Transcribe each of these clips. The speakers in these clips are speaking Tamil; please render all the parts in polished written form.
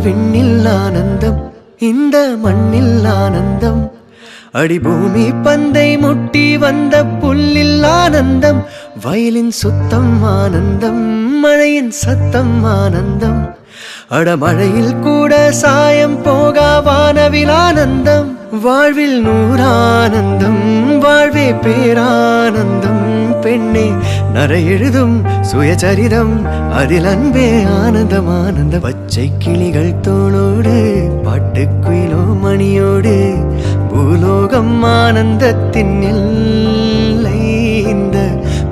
விண்ணில் ஆனந்தம், இந்த மண்ணில் ஆனந்தம், அடிபூமி பந்தை முட்டி வந்த புல்லில் ஆனந்தம், வயலின் சுத்தம் ஆனந்தம், மழையின் சத்தம் ஆனந்தம், அடமழையில் கூட சாயம் போகா வானவில் ஆனந்தம், வாழ்வில் நூறானந்தம், வாழ்வே பேரானந்தம், பெண்ணே நரை எழுதும் சுயசரிதம், அதில் அன்பே ஆனந்தம் ஆனந்த. பச்சை கிளிகள் தோளோடு பாட்டுக்குயிலோ மணியோடு பூலோகம் ஆனந்தத்தின் எல்லை, இந்த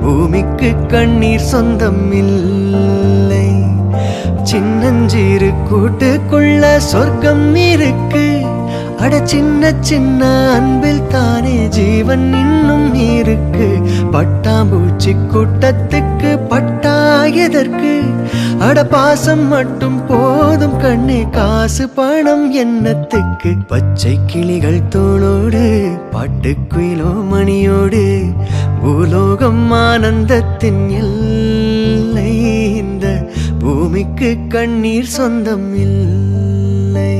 பூமிக்கு கண்ணீர் சொந்தம் இல்லை. சின்னஞ்சீரு கூட்டுக்குள்ள சொர்க்கம் இருக்கு, அட சின்ன சின்ன அன்பில் தானே ஜீவன் இன்னும் இருக்கு. பட்டாம்பூச்சி கூட்டத்துக்கு பட்டா எதற்கு, அட பாசம் மட்டும் போதும் கண்ணே, காசு பணம் என்னத்துக்கு. பச்சை கிளிகள் தோளோடு பாட்டுக்குயிலோ மணியோடு பூலோகம் ஆனந்தத்தின் எல்லை, இந்த பூமிக்கு கண்ணீர் சொந்தம் இல்லை.